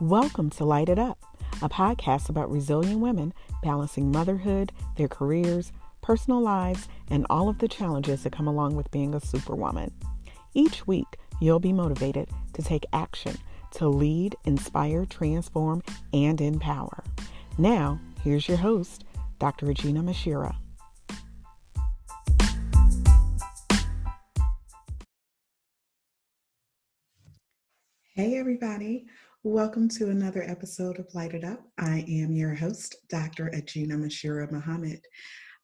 Welcome to Light It Up, a podcast about resilient women balancing motherhood, their careers, personal lives, and all of the challenges that come along with being a superwoman. Each week, you'll be motivated to take action to lead, inspire, transform, and empower. Now, here's your host, Dr. Regina. Hey everybody, welcome to another episode of Light It Up. I am your host, Dr. Jena Muhammad.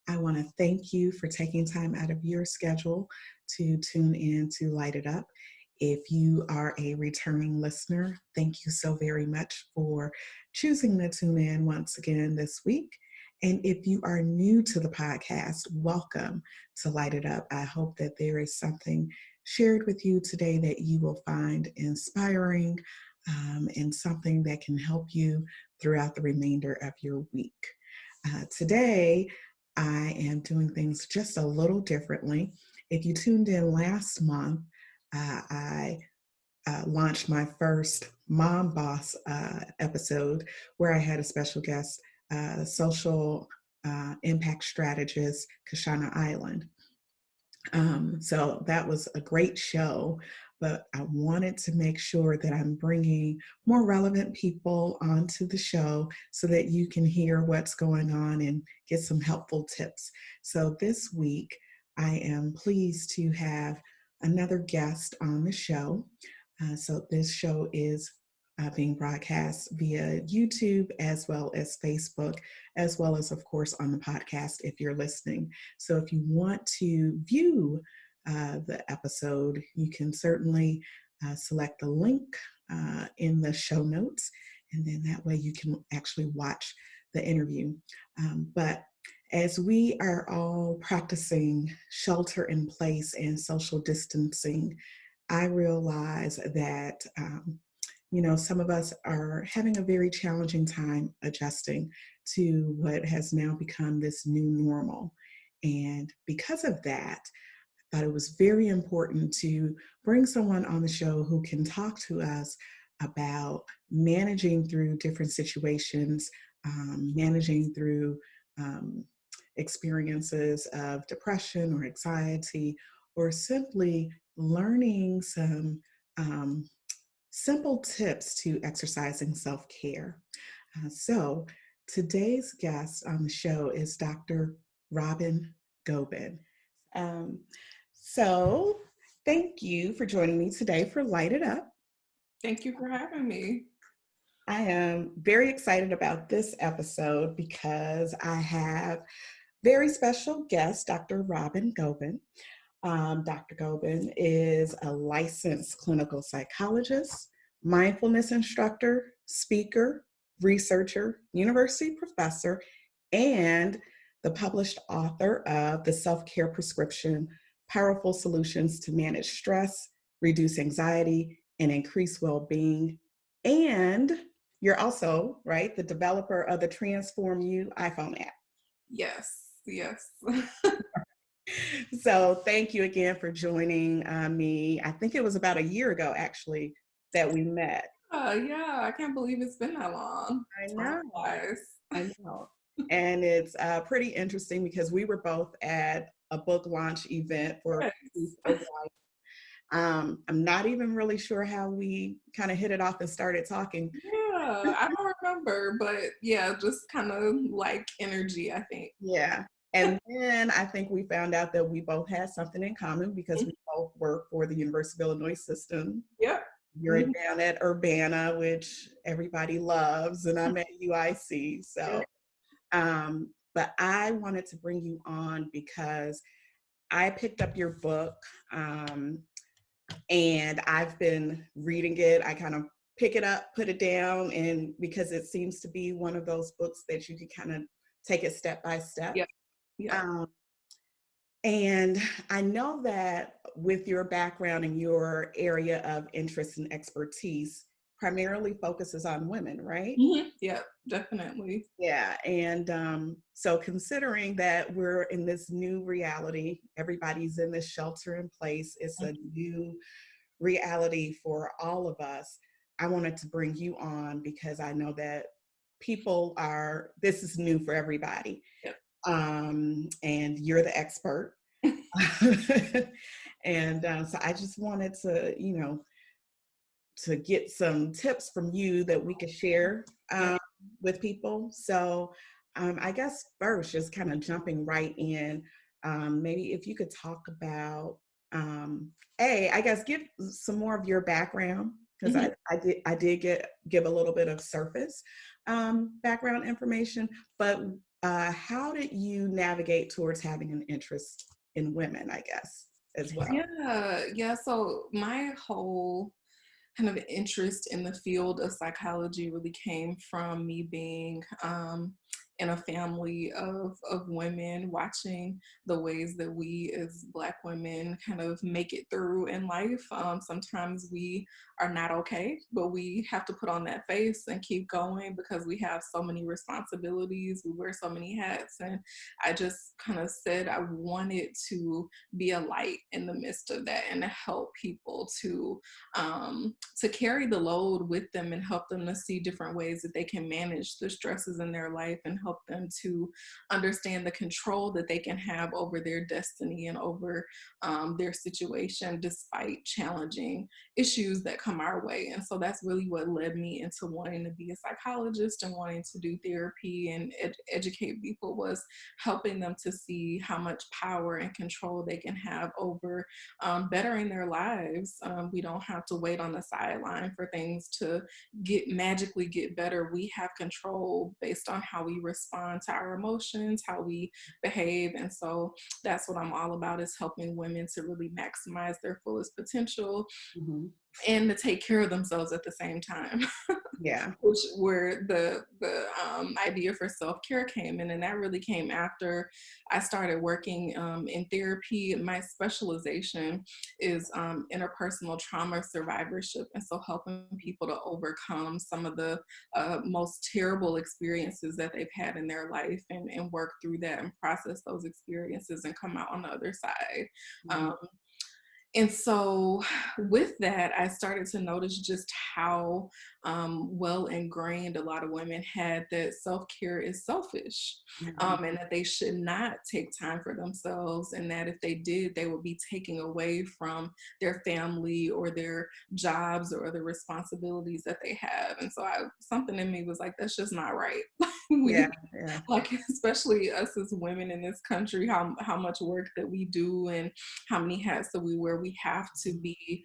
I want to thank you for taking time out of your schedule to tune in to Light It Up. If you are a returning listener, thank you so very much for choosing to tune in once again this week. And if you are new to the podcast, welcome to Light It Up. I hope that there is something shared with you today that you will find inspiring and something that can help you throughout the remainder of your week. Today, I am doing things just a little differently. If you tuned in last month, I launched my first Mom Boss episode where I had a special guest, social impact strategist, Kashana Island. So that was a great show, but I wanted to make sure that I'm bringing more relevant people onto the show so that you can hear what's going on and get some helpful tips. So this week, I am pleased to have another guest on the show. So this show is being broadcast via YouTube as well as Facebook, as well as, of course, on the podcast if you're listening. So if you want to view the episode, you can certainly select the link in the show notes, and then that way you can actually watch the interview. But as we are all practicing shelter in place and social distancing, I realize that some of us are having a very challenging time adjusting to what has now become this new normal. And because of that, I thought it was very important to bring someone on the show who can talk to us about managing through different situations, managing through experiences of depression or anxiety, or simply learning some simple tips to exercising self-care. So today's guest on the show is Dr. Robyn Gobin. So thank you for joining me today for Light It Up. Thank you for having me. I am very excited about this episode because I have very special guest, Dr. Robyn Gobin. Dr. Gobin is a licensed clinical psychologist, mindfulness instructor, speaker, researcher, university professor, and the published author of The Self-Care Prescription, Powerful Solutions to Manage Stress, Reduce Anxiety, and Increase Well-Being. And you're also, right, the developer of the Transform You iPhone app. Yes. So thank you again for joining me. I think it was about a year ago, actually, that we met. Yeah, I can't believe it's been that long. I know. And it's pretty interesting because we were both at a book launch event for I'm not even really sure how we kind of hit it off and started talking. Yeah, I don't remember, but yeah, just kind of like energy, I think. Yeah. And then I think we found out that we both had something in common because we both work for the University of Illinois system. Yep. You're down at Urbana, which everybody loves, and I'm at UIC. So, but I wanted to bring you on because I picked up your book and I've been reading it. I kind of pick it up, put it down, and because it seems to be one of those books that you can kind of take it step by step. Yeah. Yeah. And I know that with your background and your area of interest and expertise primarily focuses on women, right? Mm-hmm. Yeah, definitely. Yeah. And so considering that we're in this new reality, everybody's in this shelter in place, it's a new reality for all of us. I wanted to bring you on because I know that this is new for everybody. Yep. And you're the expert. And so I just wanted to, to get some tips from you that we could share Yep. with people. So I guess first, just kind of jumping right in, maybe if you could talk about, I guess give some more of your background, because Mhm. I did give a little bit of surface background information, but how did you navigate towards having an interest in women, I guess, as well? Yeah. So my whole kind of interest in the field of psychology really came from me being in a family of women, watching the ways that we as Black women kind of make it through in life. Sometimes we are not okay, but we have to put on that face and keep going because we have so many responsibilities. We wear so many hats. And I just kind of said I wanted to be a light in the midst of that and to help people to carry the load with them and help them to see different ways that they can manage the stresses in their life and help them to understand the control that they can have over their destiny and over their situation despite challenging issues that come our way. And so that's really what led me into wanting to be a psychologist and wanting to do therapy and educate people, was helping them to see how much power and control they can have over bettering their lives. We don't have to wait on the sideline for things to magically get better. We have control based on how we respond to our emotions, how we behave. And so that's what I'm all about, is helping women to really maximize their fullest potential Hmm. and to take care of themselves at the same time. Yeah. Which where the idea for self-care came in, and that really came after I started working in therapy. My specialization is interpersonal trauma survivorship, and so helping people to overcome some of the most terrible experiences that they've had in their life, and work through that and process those experiences and come out on the other side. Mhm. um, and so, with that, I started to notice just how well ingrained a lot of women had that self care is selfish, Mhm. and that they should not take time for themselves, and that if they did, they would be taking away from their family or their jobs or other responsibilities that they have. And so, something in me was like, that's just not right. Yeah, we yeah. like, especially us as women in this country, how much work that we do and how many hats that we wear. We have to be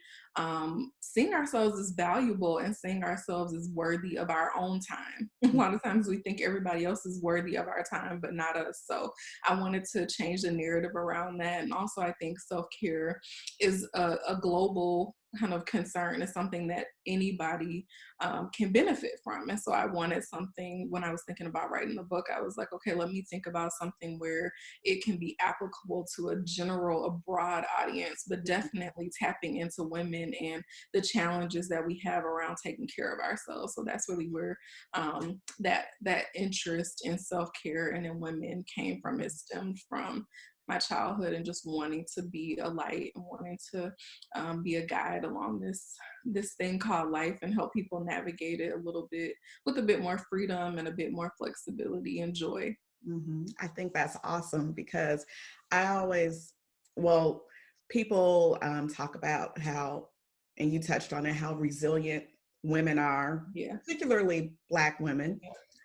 seeing ourselves as valuable and seeing ourselves as worthy of our own time. A lot of times we think everybody else is worthy of our time, but not us. So I wanted to change the narrative around that. And also, I think self-care is a global kind of concern. Is something that anybody can benefit from. And so I wanted something, when I was thinking about writing the book, I was like, okay, let me think about something where it can be applicable to a general, a broad audience, but definitely tapping into women and the challenges that we have around taking care of ourselves. So that's really where that interest in self-care and in women came from. It stemmed from my childhood and just wanting to be a light and wanting to be a guide along this thing called life and help people navigate it a little bit with a bit more freedom and a bit more flexibility and joy. I think that's awesome because I always, well, people talk about how, and you touched on it, how resilient women are, Yeah. particularly Black women,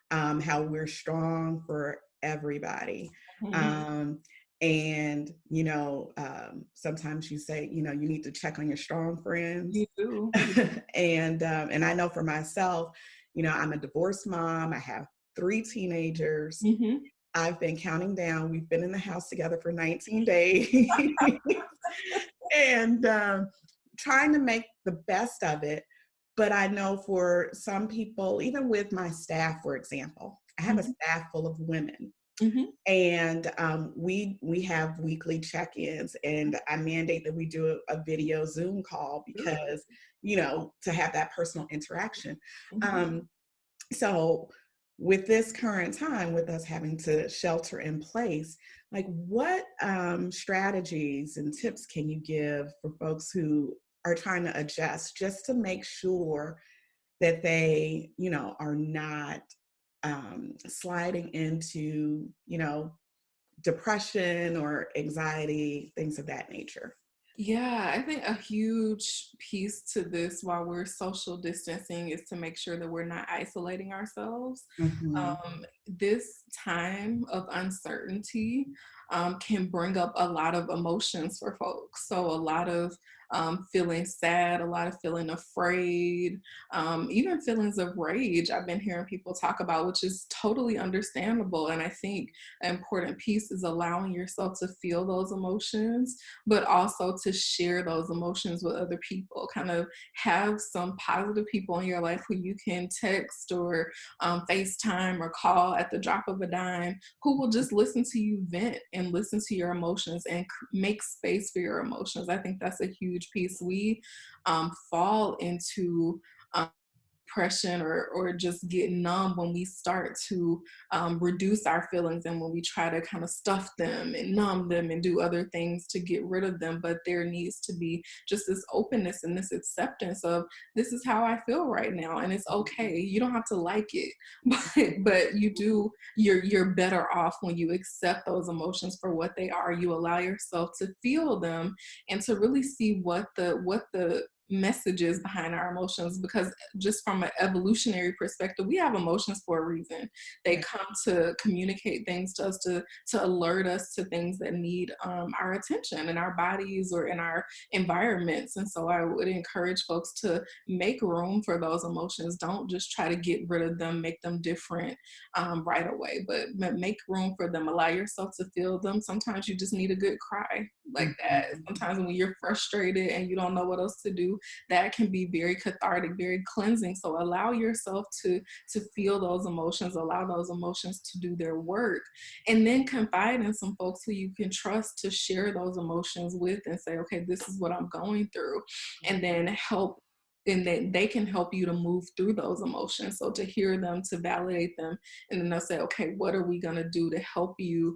how we're strong for everybody. Mhm. Um, and, sometimes you say, you need to check on your strong friends. You do. And I know for myself, I'm a divorced mom. I have 3 teenagers. Mhm. I've been counting down. We've been in the house together for 19 days and trying to make the best of it. But I know for some people, even with my staff, for example, I have a Mhm. staff full of women. Mhm. And we have weekly check-ins, and I mandate that we do a video Zoom call because, to have that personal interaction. Mhm. Um, so with this current time, with us having to shelter in place, like what strategies and tips can you give for folks who are trying to adjust just to make sure that they, are not sliding into, depression or anxiety, things of that nature. Yeah, I think a huge piece to this while we're social distancing is to make sure that we're not isolating ourselves. Hmm. This time of uncertainty can bring up a lot of emotions for folks. So, a lot of feeling sad, a lot of feeling afraid, even feelings of rage. I've been hearing people talk about, which is totally understandable. And I think an important piece is allowing yourself to feel those emotions, but also to share those emotions with other people. Kind of have some positive people in your life who you can text or FaceTime or call at the drop of a dime, who will just listen to you vent and listen to your emotions and make space for your emotions. I think that's a huge piece. We fall into depression or just get numb when we start to reduce our feelings, and when we try to kind of stuff them and numb them and do other things to get rid of them. But there needs to be just this openness and this acceptance of, this is how I feel right now, and it's okay. You don't have to like it, but you're better off when you accept those emotions for what they are. You allow yourself to feel them and to really see what the messages behind our emotions, because just from an evolutionary perspective, we have emotions for a reason. They Right. come to communicate things to us, to alert us to things that need our attention in our bodies or in our environments. And so I would encourage folks to make room for those emotions. Don't just try to get rid of them, make them different right away, but make room for them. Allow yourself to feel them. Sometimes you just need a good cry like that. Mhm. Sometimes when you're frustrated and you don't know what else to do, that can be very cathartic, very cleansing. So allow yourself to feel those emotions, allow those emotions to do their work, and then confide in some folks who you can trust to share those emotions with and say, okay, this is what I'm going through, and then help, and then they can help you to move through those emotions. So to hear them, to validate them, and then they'll say, okay, what are we going to do to help you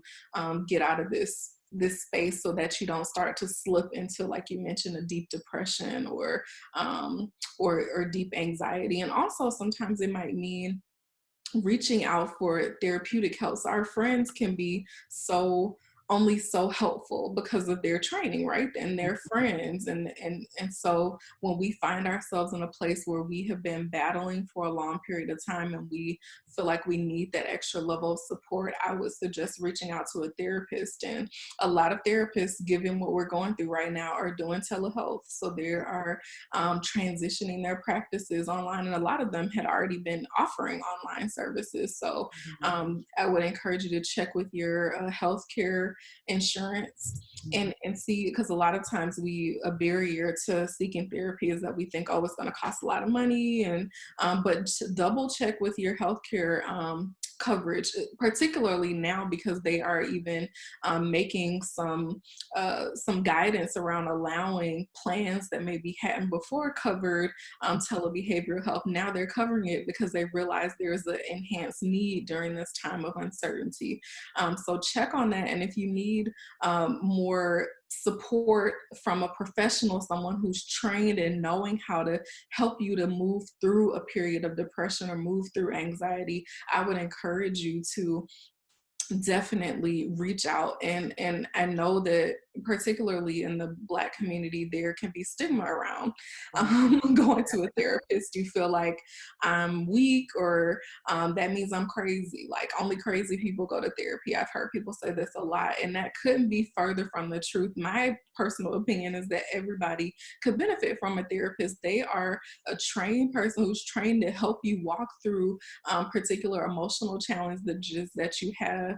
get out of this space so that you don't start to slip into, like you mentioned, a deep depression um, or deep anxiety. And also sometimes it might mean reaching out for therapeutic help. So our friends can be only so helpful because of their training, right? And their friends. And so when we find ourselves in a place where we have been battling for a long period of time and we feel like we need that extra level of support, I would suggest reaching out to a therapist. And a lot of therapists, given what we're going through right now, are doing telehealth. So they are transitioning their practices online, and a lot of them had already been offering online services. So Mhm. I would encourage you to check with your healthcare insurance and see, because a lot of times a barrier to seeking therapy is that we think, oh, it's going to cost a lot of money, and but double check with your healthcare coverage, particularly now because they are even making some guidance around allowing plans that maybe hadn't before covered telebehavioral help. Now they're covering it because they realize there's an enhanced need during this time of uncertainty. So check on that. And if you need more support from a professional, someone who's trained in knowing how to help you to move through a period of depression or move through anxiety, I would encourage you to definitely reach out. And I know that particularly in the Black community there can be stigma around Right. going to a therapist. You feel like I'm weak, or that means I'm crazy, like only crazy people go to therapy. I've heard people say this a lot, and that couldn't be further from the truth. My personal opinion is that everybody could benefit from a therapist. They are a trained person who's trained to help you walk through particular emotional challenge that you have.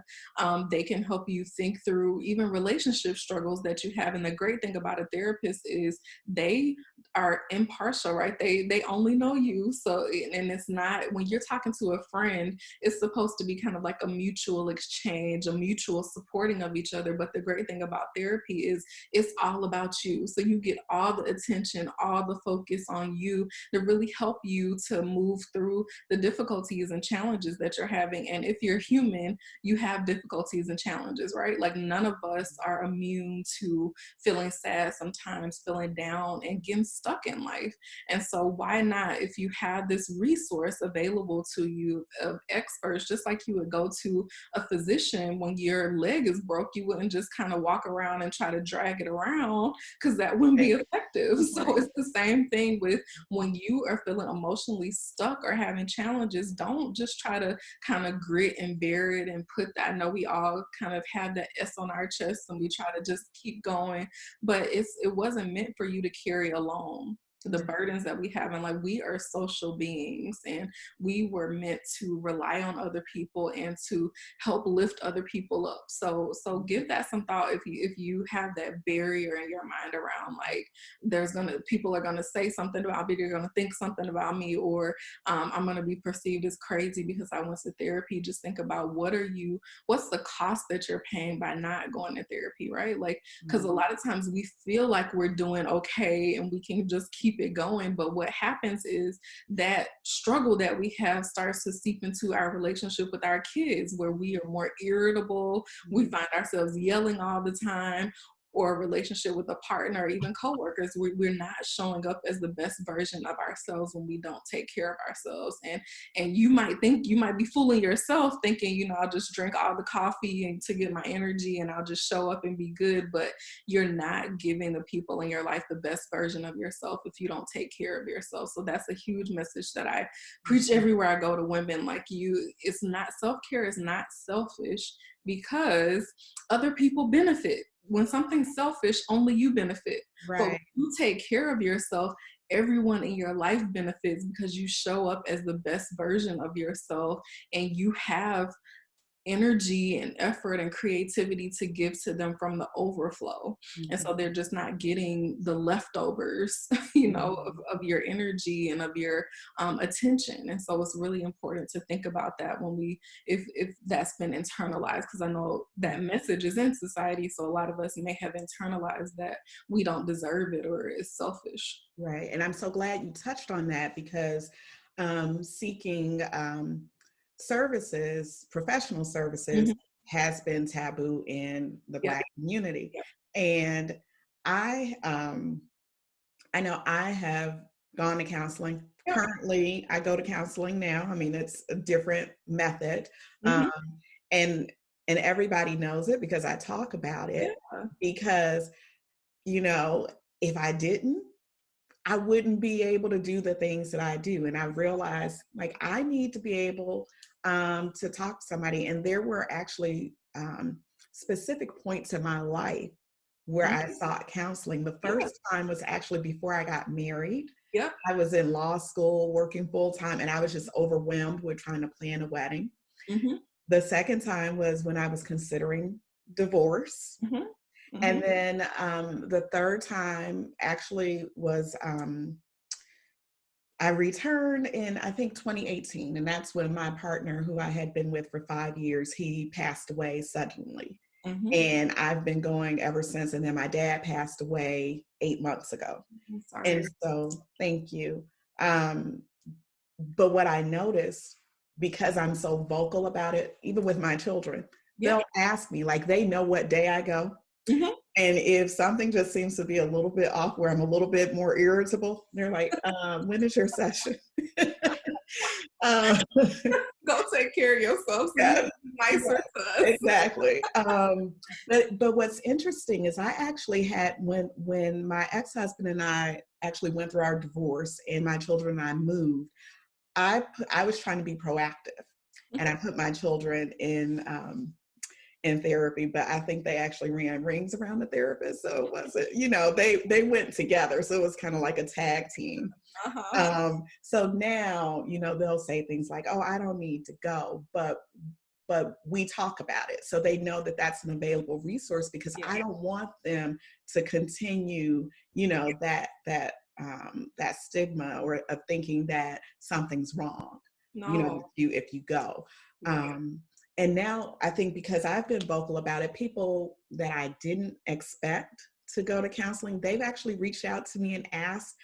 They can help you think through even relationship struggles that you have. And the great thing about a therapist is they are impartial, right? They only know you. So, and it's not, when you're talking to a friend, it's supposed to be kind of like a mutual exchange, a mutual supporting of each other. But the great thing about therapy is it's all about you. So you get all the attention, all the focus on you to really help you to move through the difficulties and challenges that you're having. And if you're human, you have difficulties and challenges, right? Like none of us are immune prone to feeling sad sometimes, feeling down, and getting stuck in life. And so why not, if you have this resource available to you of experts, just like you would go to a physician when your leg is broke, you wouldn't just kind of walk around and try to drag it around, because that wouldn't be effective. So it's the same thing with when you are feeling emotionally stuck or having challenges. Don't just try to kind of grit and bear it and put that. I know we all kind of have that S on our chest and we try to just keep going, but it wasn't meant for you to carry alone. The burdens that we have, and like, we are social beings, and we were meant to rely on other people and to help lift other people up. So give that some thought. If you have that barrier in your mind around, like, people are gonna say something about me, they're gonna think something about me, or I'm gonna be perceived as crazy because I went to therapy. Just think about what's the cost that you're paying by not going to therapy, right? Like, because a lot of times we feel like we're doing okay and we can just keep it going, but what happens is that struggle that we have starts to seep into our relationship with our kids, where we are more irritable, we find ourselves yelling all the time, or a relationship with a partner or even coworkers. We're not showing up as the best version of ourselves when we don't take care of ourselves. And you might be fooling yourself thinking, I'll just drink all the coffee and to get my energy and I'll just show up and be good, but you're not giving the people in your life the best version of yourself if you don't take care of yourself. So that's a huge message that I preach everywhere I go to women. Like, it's not, self-care is not selfish, because other people benefit. When something's selfish, only you benefit. Right. But when you take care of yourself, everyone in your life benefits, because you show up as the best version of yourself and you have energy and effort and creativity to give to them from the overflow. And so they're just not getting the leftovers, of your energy and of your attention. And so it's really important to think about that if that's been internalized, because I know that message is in society. So a lot of us may have internalized that we don't deserve it or it's selfish. Right. And I'm so glad you touched on that, because seeking professional services has been taboo in the Black community. And I know I have gone to counseling. Currently, I go to counseling now. I mean, it's a different method. And everybody knows it because I talk about it. Because, if I didn't, I wouldn't be able to do the things that I do. And I realized, like, I need to be able to talk to somebody. And there were actually specific points in my life where I sought counseling. The first time was actually before I got married. I was in law school working full time, and I was just overwhelmed with trying to plan a wedding. The second time was when I was considering divorce. And then the third time actually was I returned in, I think, 2018. And that's when my partner, who I had been with for 5 years, he passed away suddenly. And I've been going ever since. And then my dad passed away 8 months ago. And so, thank you. But what I noticed, because I'm so vocal about it, even with my children, they'll ask me, like, they know what day I go. And if something just seems to be a little bit off, where I'm a little bit more irritable, they're like, when is your session? Go take care of yourself. So nicer to us. Exactly. But what's interesting is I actually had, when my ex-husband and I actually went through our divorce and my children and I moved, I was trying to be proactive, and I put my children in therapy, but I think they actually ran rings around the therapist. So it wasn't, they went together. So it was kind of like a tag team. So now, they'll say things like, oh, I don't need to go, but we talk about it. So they know that that's an available resource, because I don't want them to continue, that stigma or of thinking that something's wrong, if you go. And now I think, because I've been vocal about it, people that I didn't expect to go to counseling, they've actually reached out to me and asked,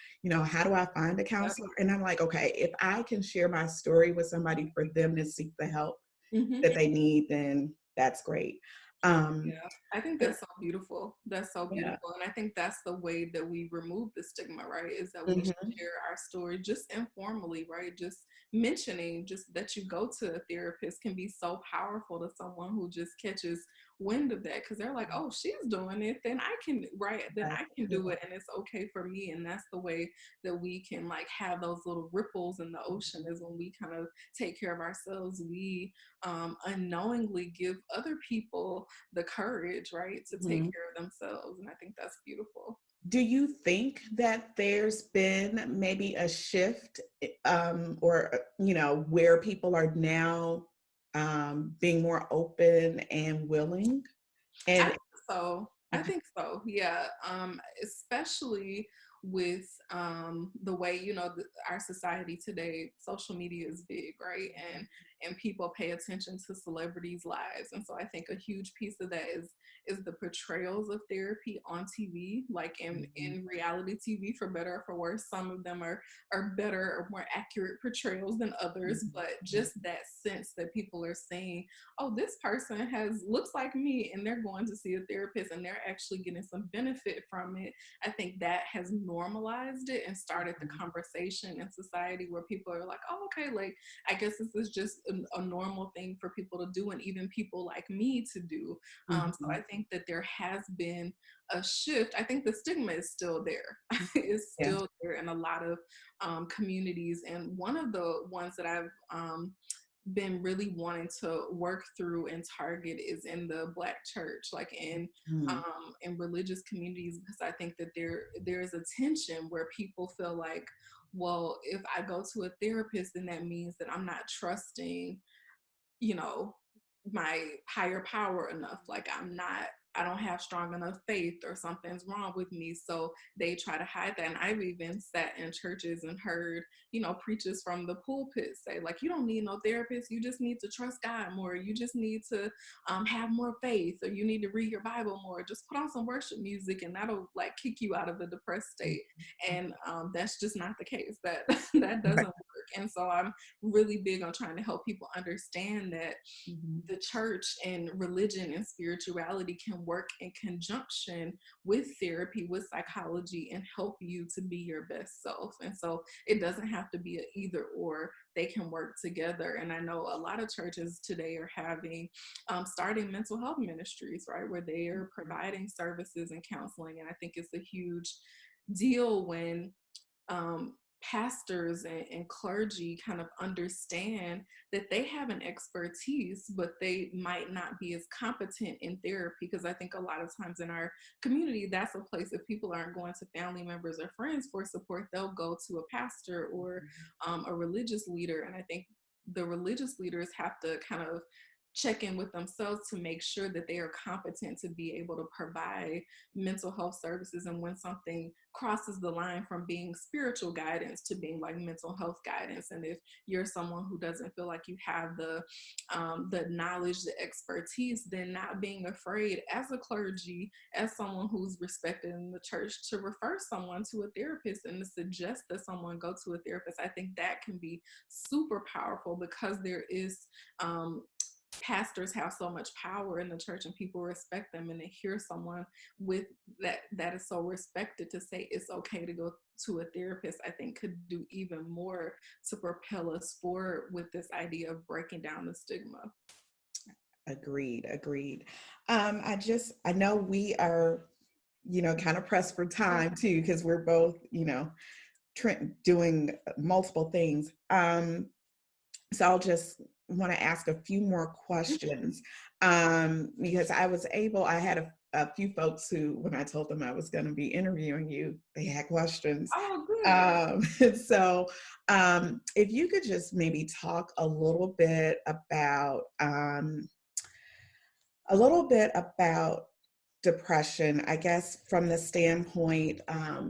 how do I find a counselor? And I'm like, okay, if I can share my story with somebody for them to seek the help that they need, then that's great. Yeah, I think that's so beautiful. That's so Yeah. beautiful. And I think that's the way that we remove the stigma, right? Is that we Hmm. share our story just informally, right? Just mentioning just that you go to a therapist can be so powerful to someone who just catches wind of that because they're like, oh, she's doing it, then I can, right? Then I can Yeah. do it and it's okay for me. And that's the way that we can like have those little ripples in the ocean is when we kind of take care of ourselves. We unknowingly give other people the courage, right, to take Mhm. care of themselves. And I think that's beautiful. Do you think that there's been maybe a shift, or where people are now being more open and willing? I And think so. I okay. think so. Yeah. Especially with the way our society today, social media is big, right? And people pay attention to celebrities' lives, and so I think a huge piece of that is the portrayals of therapy on TV, like Mhm. in reality TV, for better or for worse. Some of them are better or more accurate portrayals than others, but Mhm. just that sense that people are saying, oh, this person has looks like me and they're going to see a therapist and they're actually getting some benefit from it. I think that has normalized it and started the Mhm. conversation in society where people are like, oh, okay, like I guess this is just a normal thing for people to do and even people like me to do. So I Mhm. think that there has been a shift. I think the stigma is still there. It's Yeah. still there in a lot of communities. And one of the ones that I've been really wanting to work through and target is in the Black church, like Mhm. in religious communities, because I think that there's a tension where people feel like, well, if I go to a therapist, then that means that I'm not trusting, you know, my higher power enough. Like I don't have strong enough faith or something's wrong with me. So they try to hide that. And I've even sat in churches and heard, preachers from the pulpit say, like, you don't need no therapist. You just need to trust God more. You just need to have more faith, or you need to read your Bible more. Just put on some worship music and that'll like kick you out of the depressed state. And that's just not the case. That that doesn't Right. work. And so I'm really big on trying to help people understand that Mhm. the church and religion and spirituality can work in conjunction with therapy, with psychology, and help you to be your best self. And so it doesn't have to be an either or, they can work together. And I know a lot of churches today are having starting mental health ministries, right, where they are providing services and counseling. And I think it's a huge deal when pastors and clergy kind of understand that they have an expertise, but they might not be as competent in therapy. Because I think a lot of times in our community, that's a place if people aren't going to family members or friends for support, they'll go to a pastor or a religious leader. And I think the religious leaders have to kind of check in with themselves to make sure that they are competent to be able to provide mental health services. And when something crosses the line from being spiritual guidance to being like mental health guidance, and if you're someone who doesn't feel like you have the knowledge, the expertise, then not being afraid as a clergy, as someone who's respected in the church, to refer someone to a therapist and to suggest that someone go to a therapist. I think that can be super powerful because there is pastors have so much power in the church and people respect them, and to hear someone with that is so respected to say it's okay to go to a therapist, I think could do even more to propel us forward with this idea of breaking down the stigma. Agreed. Agreed. I know we are, kind of pressed for time too, because we're both, doing multiple things. So I'll just want to ask a few more questions, because I had a few folks who, when I told them I was going to be interviewing you, they had questions. Oh, good. Um, so if you could just maybe talk a little bit about depression, I guess, from the standpoint, uh,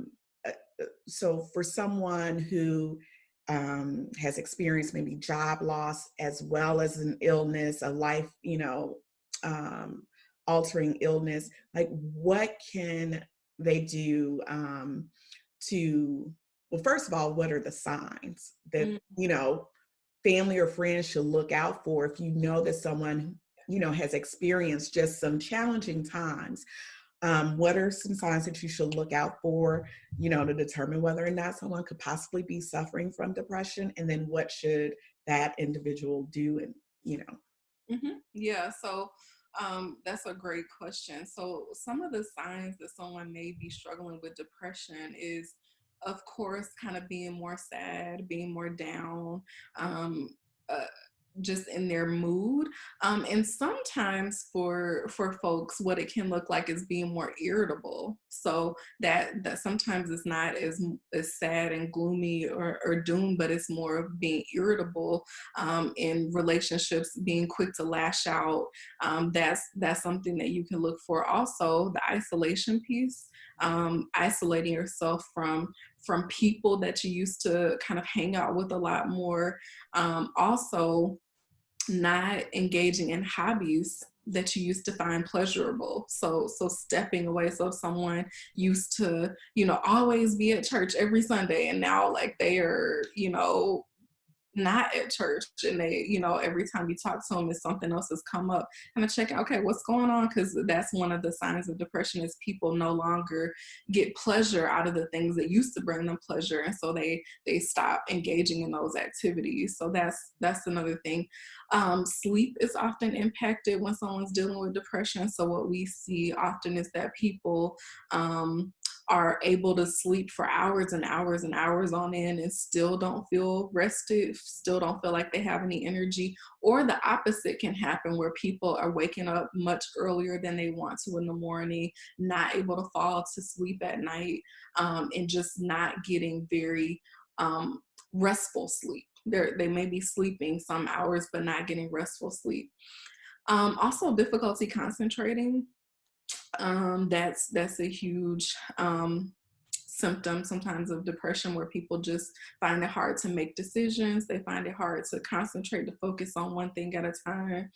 so for someone who has experienced maybe job loss as well as an illness, a life, um, altering illness, like what can they do to, well, first of all, what are the signs that, Mm, family or friends should look out for if you know that someone has experienced just some challenging times, what are some signs that you should look out for, to determine whether or not someone could possibly be suffering from depression? And then what should that individual do? And, you know, Yeah, so that's a great question. So, some of the signs that someone may be struggling with depression is, of course, kind of being more sad, being more down, um, uh, just in their mood. And sometimes for folks, what it can look like is being more irritable. So that sometimes it's not as sad and gloomy or doomed, but it's more of being irritable in relationships, being quick to lash out. That's something that you can look for. Also, the isolation piece, isolating yourself from people that you used to kind of hang out with a lot more. Also, not engaging in hobbies that you used to find pleasurable. So stepping away. So if someone used to, always be at church every Sunday, and now like they are, not at church, and they, every time you talk to them, is something else has come up, kind of check out, okay, what's going on? Because that's one of the signs of depression, is people no longer get pleasure out of the things that used to bring them pleasure, and so they stop engaging in those activities. So that's another thing. Sleep is often impacted when someone's dealing with depression. So what we see often is that people are able to sleep for hours and hours and hours on end and still don't feel rested, still don't feel like they have any energy. Or the opposite can happen, where people are waking up much earlier than they want to in the morning, not able to fall to sleep at night, and just not getting very restful sleep. They may be sleeping some hours, but not getting restful sleep. Also, difficulty concentrating. That's a huge symptom sometimes of depression, where people just find it hard to make decisions. They find it hard to concentrate, to focus on one thing at a time.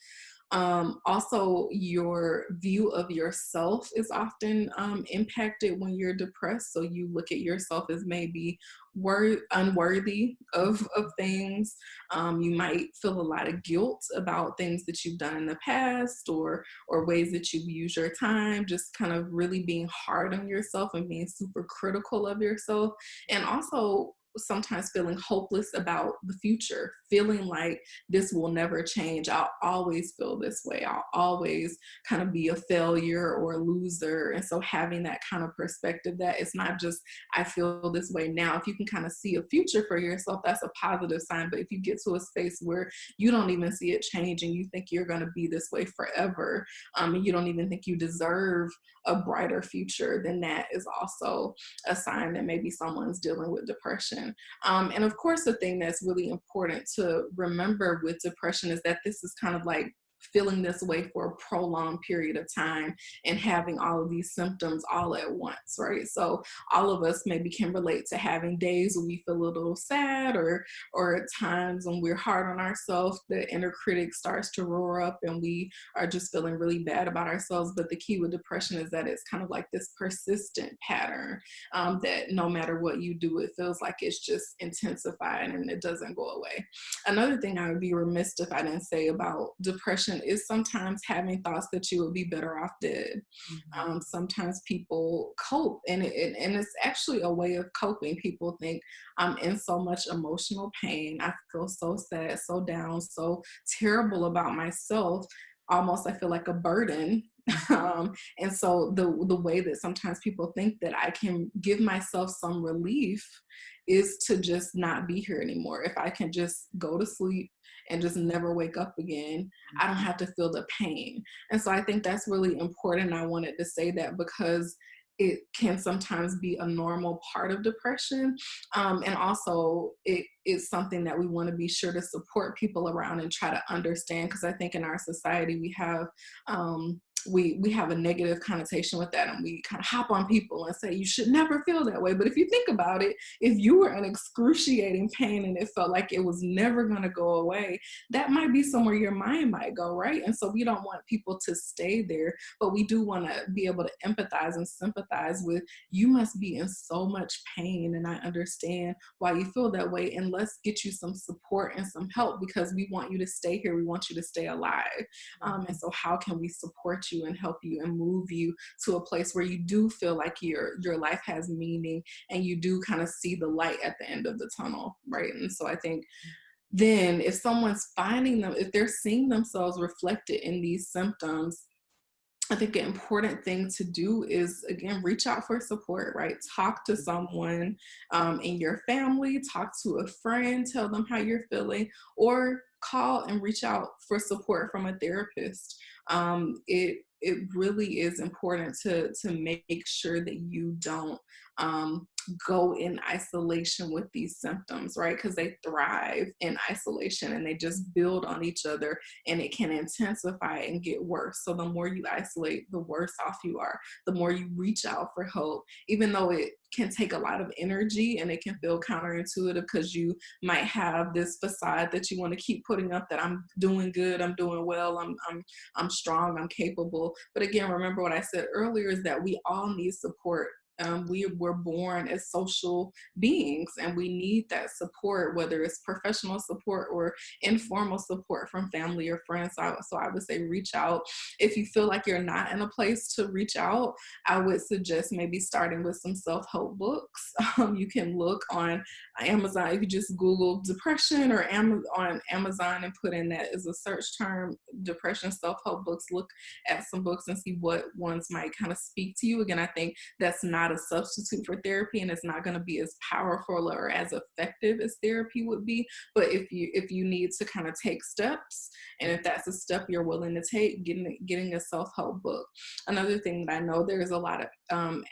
Also, your view of yourself is often impacted when you're depressed. So you look at yourself as maybe unworthy of things. You might feel a lot of guilt about things that you've done in the past, or ways that you've used your time. Just kind of really being hard on yourself and being super critical of yourself, and also sometimes feeling hopeless about the future, feeling like this will never change. I'll always feel this way. I'll always kind of be a failure or a loser. And so having that kind of perspective, that it's not just I feel this way now. If you can kind of see a future for yourself, that's a positive sign. But if you get to a space where you don't even see it change, and you think you're going to be this way forever, and you don't even think you deserve a brighter future, then that is also a sign that maybe someone's dealing with depression. And of course, the thing that's really important to remember with depression is that this is kind of like feeling this way for a prolonged period of time, and having all of these symptoms all at once, right? So all of us maybe can relate to having days when we feel a little sad, or at times when we're hard on ourselves, the inner critic starts to roar up and we are just feeling really bad about ourselves. But the key with depression is that it's kind of like this persistent pattern, that no matter what you do, it feels like it's just intensified and it doesn't go away. Another thing I would be remiss if I didn't say about depression is sometimes having thoughts that you would be better off dead. mhm. Sometimes people cope, and it's actually a way of coping. People think, I'm in so much emotional pain. I feel so sad, so down, so terrible about myself. Almost, I feel like a burden. And so the way that sometimes people think that I can give myself some relief is to just not be here anymore. If I can just go to sleep and just never wake up again, I don't have to feel the pain. And so I think that's really important. I wanted to say that because it can sometimes be a normal part of depression. And also, it is something that we want to be sure to support people around and try to understand. Because I think in our society, we have we have a negative connotation with that, and we kind of hop on people and say you should never feel that way. But if you think about it, if you were in excruciating pain and it felt like it was never going to go away, that might be somewhere your mind might go, right? And so we don't want people to stay there, but we do want to be able to empathize and sympathize with, you must be in so much pain, and I understand why you feel that way, and let's get you some support and some help, because we want you to stay here, we want you to stay alive. And so how can we support you and help you and move you to a place where you do feel like your life has meaning, and you do kind of see the light at the end of the tunnel, right? And so I think then if someone's finding them, if they're seeing themselves reflected in these symptoms, I think an important thing to do is, again, reach out for support, right? Talk to someone in your family, talk to a friend, tell them how you're feeling, or call and reach out for support from a therapist. It really is important to make sure that you don't go in isolation with these symptoms, right? Because they thrive in isolation and they just build on each other, and it can intensify and get worse. So the more you isolate, the worse off you are. The more you reach out for help, even though it can take a lot of energy and it can feel counterintuitive, because you might have this facade that you want to keep putting up, that I'm doing good, I'm doing well, I'm strong, I'm capable. But again, remember what I said earlier, is that we all need support. We were born as social beings, and we need that support, whether it's professional support or informal support from family or friends. So I would say reach out. If you feel like you're not in a place to reach out, I would suggest maybe starting with some self-help books. You can look on Amazon. If you just Google depression or on Amazon and put in that as a search term, depression self-help books, look at some books and see what ones might kind of speak to you. Again, I think that's not a substitute for therapy, and it's not going to be as powerful or as effective as therapy would be. But if you need to kind of take steps, and if that's a step you're willing to take, getting a self-help book. Another thing that I know, there's a lot of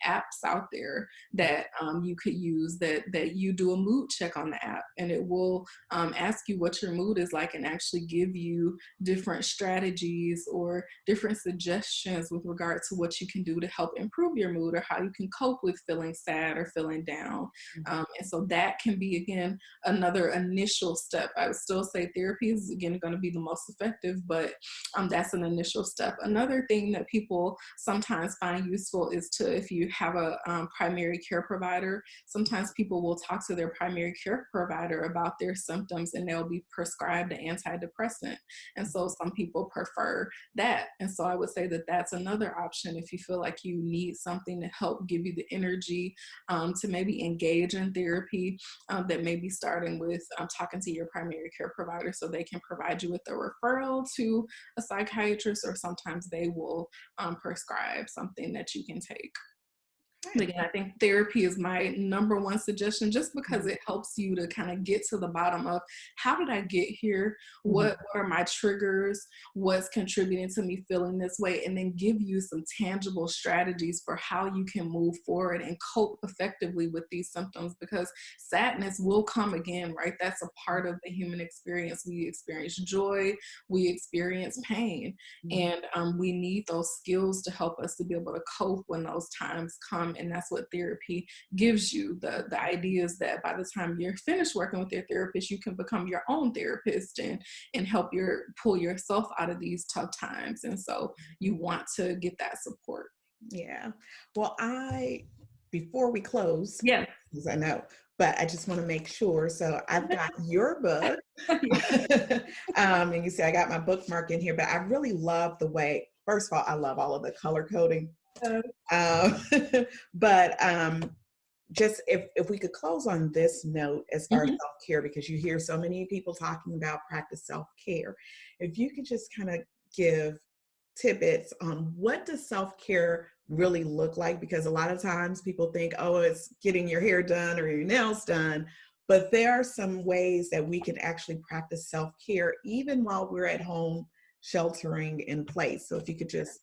apps out there that you could use, that you do a mood check on the app, and it will ask you what your mood is like, and actually give you different strategies or different suggestions with regard to what you can do to help improve your mood, or how you can cope with feeling sad or feeling down. And so that can be, again, another initial step. I would still say therapy is, again, going to be the most effective, but that's an initial step. Another thing that people sometimes find useful is to, if you have a primary care provider, sometimes people will talk to their primary care provider about their symptoms, and they'll be prescribed an antidepressant. And so some people prefer that. And so I would say that that's another option if you feel like you need something to help give you the energy to maybe engage in therapy, that may be starting with talking to your primary care provider, so they can provide you with a referral to a psychiatrist, or sometimes they will prescribe something that you can take. But again, I think therapy is my number one suggestion, just because it helps you to kind of get to the bottom of, how did I get here? What are my triggers? What's contributing to me feeling this way? And then give you some tangible strategies for how you can move forward and cope effectively with these symptoms, because sadness will come again, right? That's a part of the human experience. We experience joy, we experience pain, and we need those skills to help us to be able to cope when those times come. And that's what therapy gives you. The idea is that by the time you're finished working with your therapist, you can become your own therapist and help pull yourself out of these tough times. And so you want to get that support. Yeah. Well, before we close, Yes. because I know, but I just want to make sure. So I've got your book. And you see, I got my bookmark in here, but I really love the way, first of all, I love all of the color coding. But just if we could close on this note as far as self-care, because you hear so many people talking about practice self-care, if you could just kind of give tidbits on what does self-care really look like, because a lot of times people think, oh, it's getting your hair done or your nails done, but there are some ways that we can actually practice self-care even while we're at home sheltering in place. So if you could just.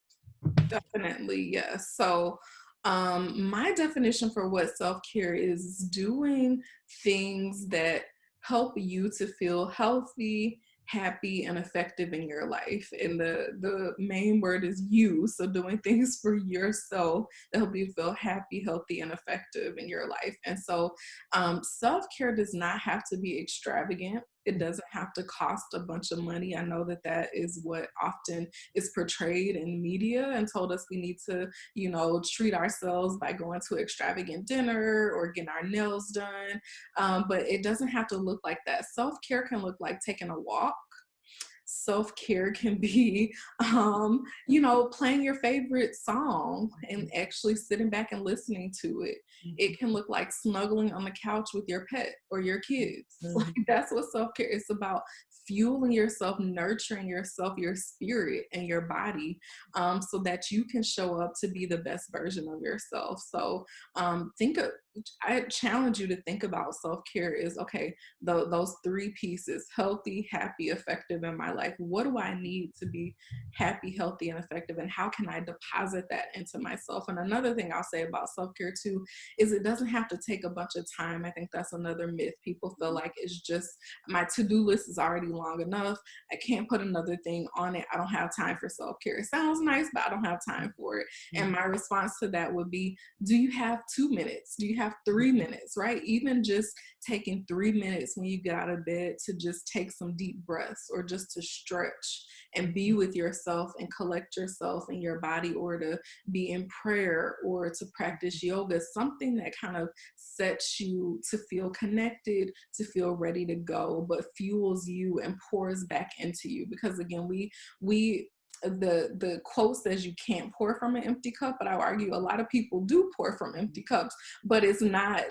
Definitely, yes. So my definition for what self-care is doing things that help you to feel healthy, happy and effective in your life. And the main word is you. So doing things for yourself that help you feel happy, healthy, and effective in your life. And so self-care does not have to be extravagant. It doesn't have to cost a bunch of money. I know that that is what often is portrayed in media and told us we need to, treat ourselves by going to extravagant dinner or getting our nails done. But it doesn't have to look like that. Self-care can look like taking a walk. Self-care can be playing your favorite song and actually sitting back and listening to it. It can look like snuggling on the couch with your pet or your kids. Like, that's what self-care is about: fueling yourself, nurturing yourself, your spirit and your body, so that you can show up to be the best version of yourself. So I challenge you to think about self-care is, okay, those three pieces: healthy, happy, effective in my life. What do I need to be happy, healthy, and effective? And how can I deposit that into myself? And another thing I'll say about self-care too is it doesn't have to take a bunch of time. I think that's another myth. People feel like it's just, my to-do list is already long enough. I can't put another thing on it. I don't have time for self-care. It sounds nice, but I don't have time for it. And my response to that would be, do you have 2 minutes? Do you have 3 minutes, right? Even just taking 3 minutes when you get out of bed to just take some deep breaths, or just to stretch and be with yourself and collect yourself in your body, or to be in prayer, or to practice yoga, something that kind of sets you to feel connected, to feel ready to go, but fuels you and pours back into you. Because again, we the quote says you can't pour from an empty cup, but I would argue a lot of people do pour from empty cups. But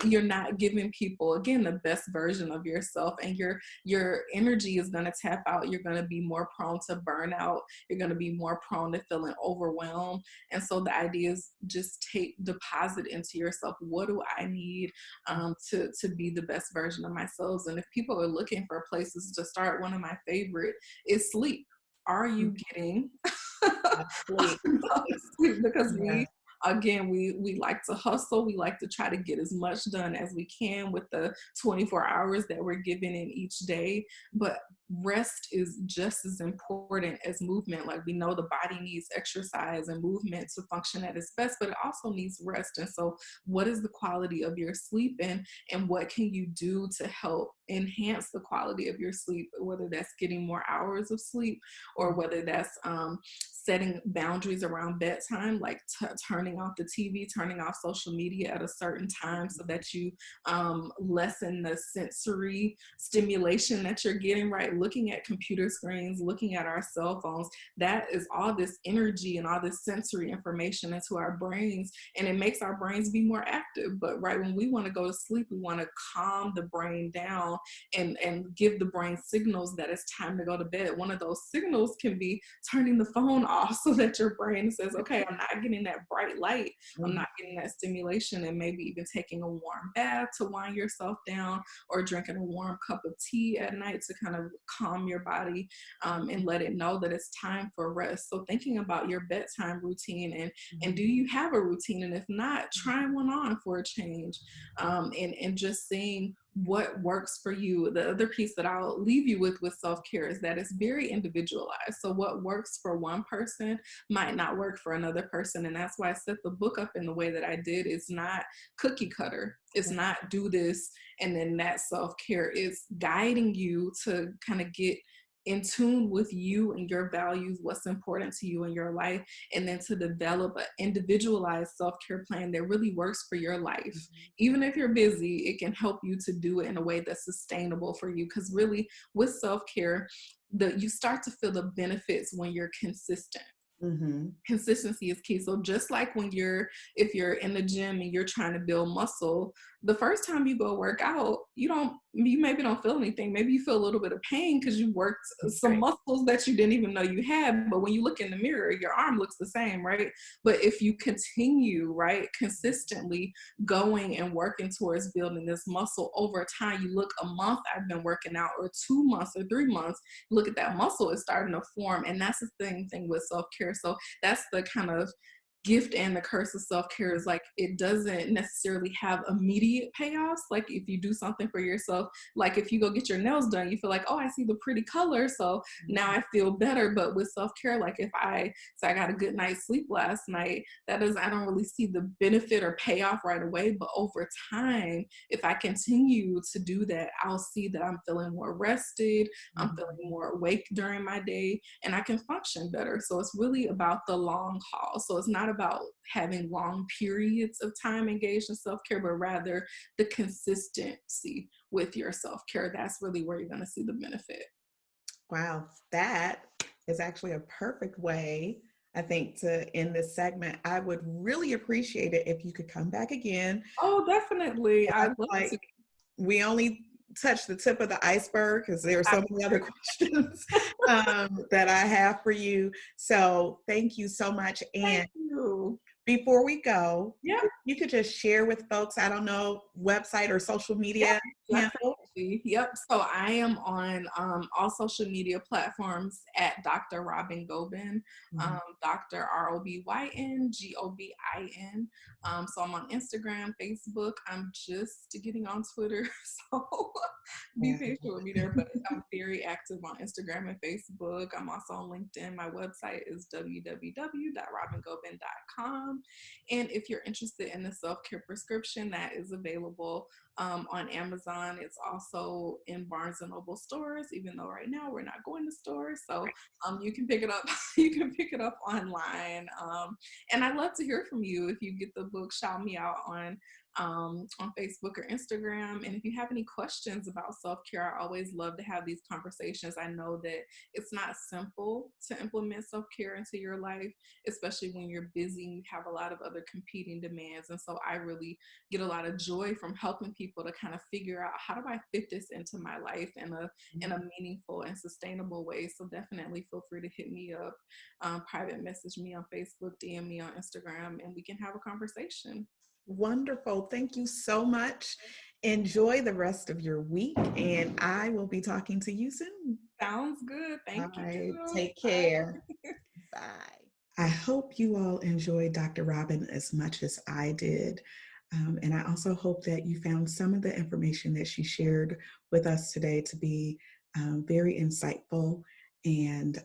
you're not giving people, again, the best version of yourself, and your energy is going to tap out. You're going to be more prone to burnout. You're going to be more prone to feeling overwhelmed. And so the idea is just deposit into yourself, what do I need to be the best version of myself? And if people are looking for places to start, one of my favorite is sleep. Are you getting Sleep? sleep? Because Yeah. we like to hustle. We like to try to get as much done as we can with the 24 hours that we're given in each day. But rest is just as important as movement. Like, we know the body needs exercise and movement to function at its best, but it also needs rest. And so what is the quality of your sleep, and what can you do to help enhance the quality of your sleep, whether that's getting more hours of sleep, or whether that's setting boundaries around bedtime, like turning off the TV, turning off social media at a certain time, so that you lessen the sensory stimulation that you're getting, right? Looking at computer screens, looking at our cell phones, that is all this energy and all this sensory information into our brains, and it makes our brains be more active. But right when we want to go to sleep, we want to calm the brain down and give the brain signals that it's time to go to bed. One of those signals can be turning the phone off, so that your brain says, okay, I'm not getting that bright light, I'm not getting that stimulation. And maybe even taking a warm bath to wind yourself down, or drinking a warm cup of tea at night to kind of calm your body, and let it know that it's time for rest. So thinking about your bedtime routine, and do you have a routine? And if not, try one on for a change, and just seeing what works for you. The other piece that I'll leave you with self-care is that it's very individualized. So what works for one person might not work for another person. And that's why I set the book up in the way that I did. It's not cookie cutter. It's not do this and then that self-care. Is guiding you to kind of get in tune with you and your values, what's important to you in your life, and then to develop an individualized self-care plan that really works for your life. Even if you're busy, it can help you to do it in a way that's sustainable for you. Because really, with self-care, you start to feel the benefits when you're consistent. Consistency is key. So just like if you're in the gym and you're trying to build muscle, the first time you go work out, you maybe don't feel anything. Maybe you feel a little bit of pain because you worked some muscles that you didn't even know you had. But when you look in the mirror, your arm looks the same, right? But if you continue, right, consistently going and working towards building this muscle over time, you look a month I've been working out, or 2 months or 3 months, look at that muscle is starting to form. And that's the thing with self-care. So that's the kind of gift and the curse of self-care is like it doesn't necessarily have immediate payoffs. Like if you do something for yourself, like if you go get your nails done, you feel like, oh, I see the pretty color, so now I feel better. But with self-care, like if I got a good night's sleep last night, I don't really see the benefit or payoff right away. But over time, if I continue to do that, I'll see that I'm feeling more rested, I'm feeling more awake during my day, and I can function better. So it's really about the long haul. So it's not about having long periods of time engaged in self-care, but rather the consistency with your self-care. That's really where you're going to see the benefit. Wow, that is actually a perfect way, I think, to end this segment. I would really appreciate it if you could come back again. Oh, definitely. I'd love to. We only touched the tip of the iceberg because there are so many other questions that I have for you. So thank you so much. And thank you. Before we go, yeah, you could just share with folks, I don't know, website or social media handle. Yep. So I am on all social media platforms at Dr. Robyn Gobin, Dr. Robyn Gobin. So I'm on Instagram, Facebook. I'm just getting on Twitter. So be patient with me there. But I'm very active on Instagram and Facebook. I'm also on LinkedIn. My website is www.robingobin.com. And if you're interested in the self-care prescription, that is available on Amazon. It's also in Barnes and Noble stores, even though right now we're not going to stores. So you can pick it up. You can pick it up online. And I'd love to hear from you. If you get the book, shout me out on Facebook or Instagram. And if you have any questions about self-care, I always love to have these conversations. I know that it's not simple to implement self-care into your life, especially when you're busy and you have a lot of other competing demands. And so I really get a lot of joy from helping people to kind of figure out, how do I fit this into my life in a meaningful and sustainable way. So definitely feel free to hit me up, private message me on Facebook, DM me on Instagram, and we can have a conversation. Wonderful. Thank you so much. Enjoy the rest of your week, and I will be talking to you soon. Sounds good. Thank you. Take care. Bye. I hope you all enjoyed Dr. Robyn as much as I did. And I also hope that you found some of the information that she shared with us today to be very insightful, and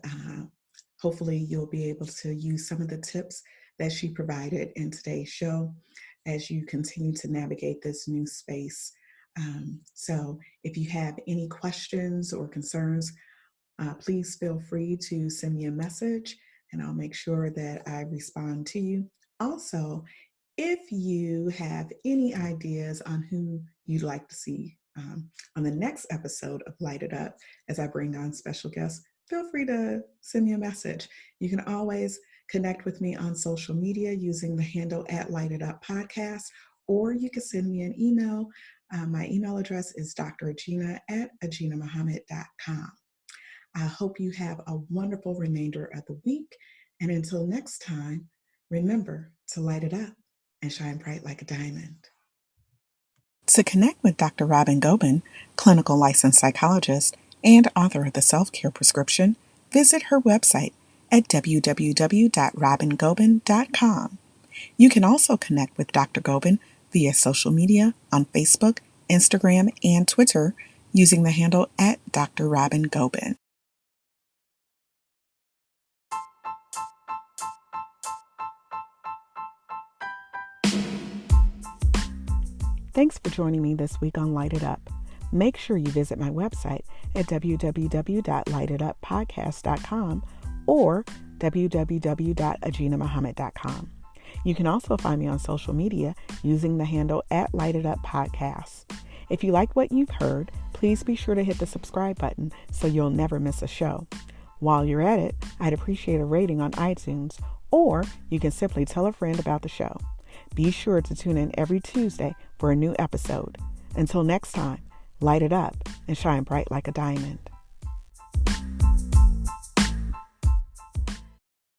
hopefully you'll be able to use some of the tips that she provided in today's show as you continue to navigate this new space. So if you have any questions or concerns, please feel free to send me a message and I'll make sure that I respond to you. Also, if you have any ideas on who you'd like to see on the next episode of Lite It Up, as I bring on special guests, feel free to send me a message. You can always connect with me on social media using the handle at Lite It Up Podcast, or you can send me an email. My email address is drregina@reginamahammed.com. I hope you have a wonderful remainder of the week. And until next time, remember to light it up and shine bright like a diamond. To connect with Dr. Robyn Gobin, clinical licensed psychologist and author of the Self-Care Prescription, visit her website at www.robingobin.com. You can also connect with Dr. Gobin via social media on Facebook, Instagram, and Twitter using the handle at Dr. Robyn Gobin. Thanks for joining me this week on Light It Up. Make sure you visit my website at www.liteituppodcast.com or www.reginamahammed.com. You can also find me on social media using the handle at Lite It Up Podcast. If you like what you've heard, please be sure to hit the subscribe button so you'll never miss a show. While you're at it, I'd appreciate a rating on iTunes, or you can simply tell a friend about the show. Be sure to tune in every Tuesday for a new episode. Until next time, light it up and shine bright like a diamond.